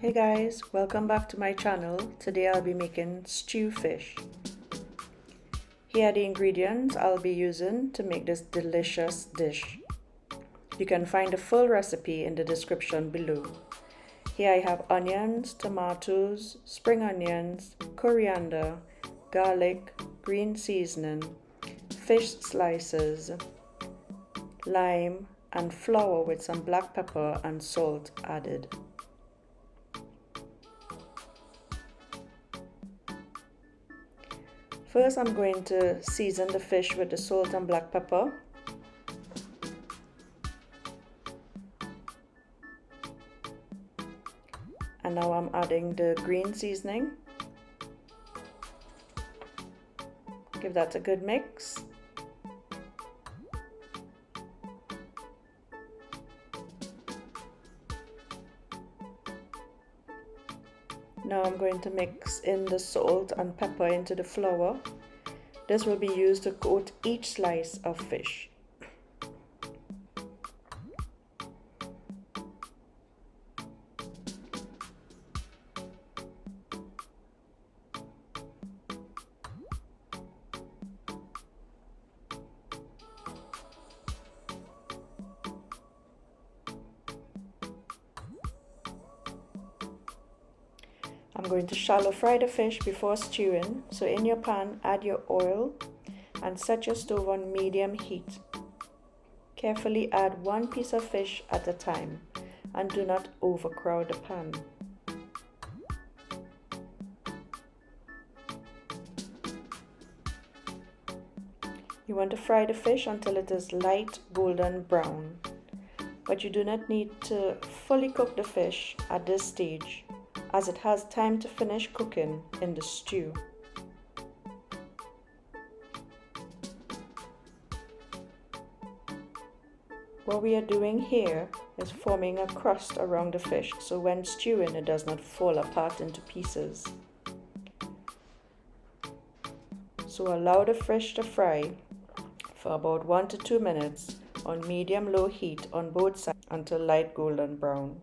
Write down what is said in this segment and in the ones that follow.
Hey guys, welcome back to my channel. Today I'll be making stew fish. Here are the ingredients I'll be using to make this delicious dish. You can find the full recipe in the description below. Here I have onions, tomatoes, spring onions, coriander, garlic, green seasoning, fish slices, lime, and flour with some black pepper and salt added. First, I'm going to season the fish with the salt and black pepper. And now I'm adding the green seasoning. Give that a good mix. Now I'm going to mix in the salt and pepper into the flour. This will be used to coat each slice of fish. I'm going to shallow fry the fish before stewing, so in your pan add your oil and set your stove on medium heat. Carefully add one piece of fish at a time and do not overcrowd the pan. You want to fry the fish until it is light golden brown, but you do not need to fully cook the fish at this stage, as it has time to finish cooking in the stew. What we are doing here is forming a crust around the fish, so when stewing it does not fall apart into pieces. So allow the fish to fry for about 1 to 2 minutes on medium-low heat on both sides until light golden brown.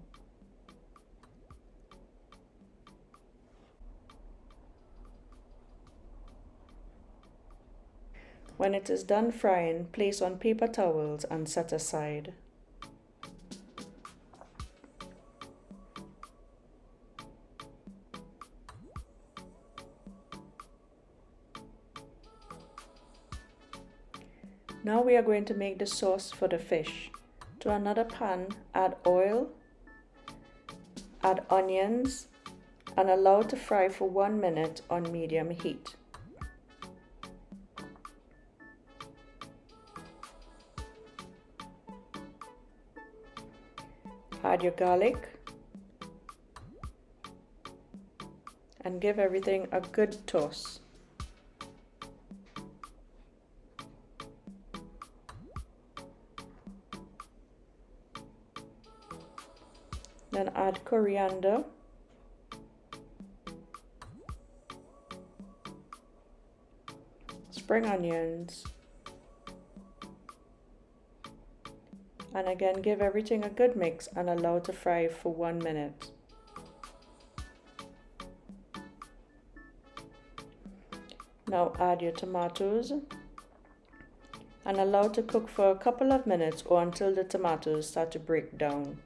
When it is done frying, place on paper towels and set aside. Now we are going to make the sauce for the fish. To another pan, add oil, add onions, and allow to fry for 1 minute on medium heat. Add your garlic and give everything a good toss. Then add coriander, spring onions, and again give everything a good mix and allow to fry for 1 minute. Now add your tomatoes and allow to cook for a couple of minutes or until the tomatoes start to break down.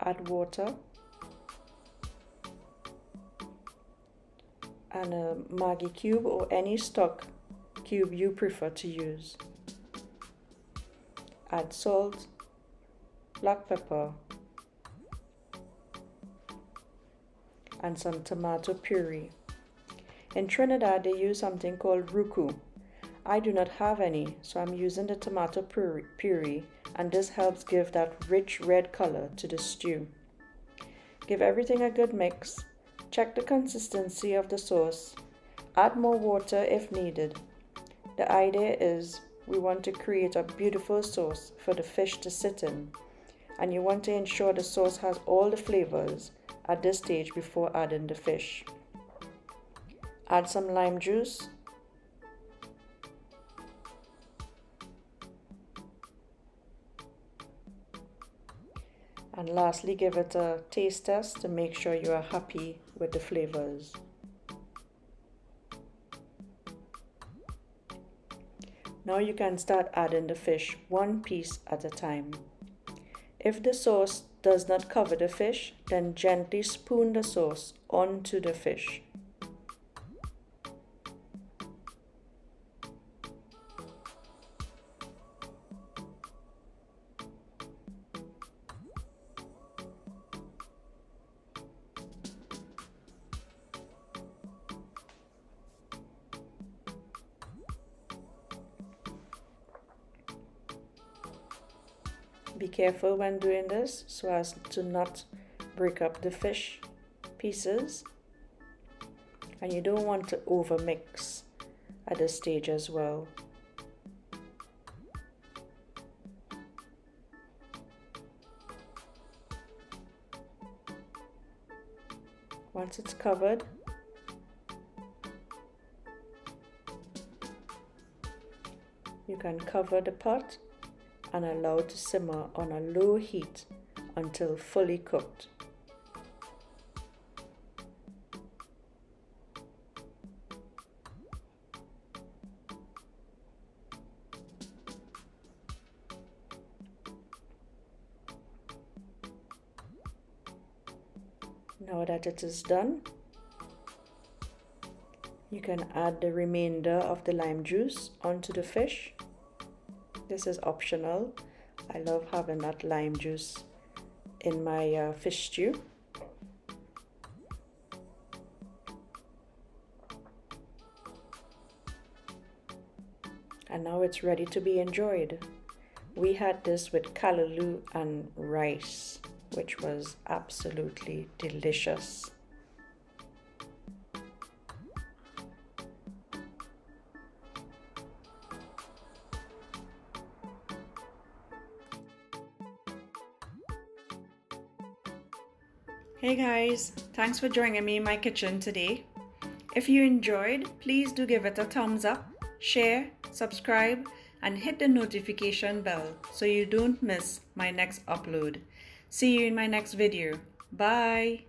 Add water and a Maggi cube or any stock cube you prefer to use. Add salt, black pepper, and some tomato puree. In Trinidad they use something called ruku. I do not have any, so I'm using the tomato puree, and this helps give that rich red color to the stew. Give everything a good mix. Check the consistency of the sauce. Add more water if needed. The idea is we want to create a beautiful sauce for the fish to sit in, and you want to ensure the sauce has all the flavors at this stage before adding the fish. Add some lime juice. And lastly, give it a taste test to make sure you are happy with the flavors. Now you can start adding the fish one piece at a time. If the sauce does not cover the fish, then gently spoon the sauce onto the fish. Be careful when doing this so as to not break up the fish pieces, and you don't want to over mix at this stage as well. Once it's covered, you can cover the pot and allow it to simmer on a low heat until fully cooked. Now that it is done, you can add the remainder of the lime juice onto the fish. This is optional. I love having that lime juice in my fish stew. And now it's ready to be enjoyed. We had this with callaloo and rice, which was absolutely delicious. Hey guys, thanks for joining me in my kitchen today. If you enjoyed, please do give it a thumbs up, share, subscribe, and hit the notification bell so you don't miss my next upload. See you in my next video. Bye!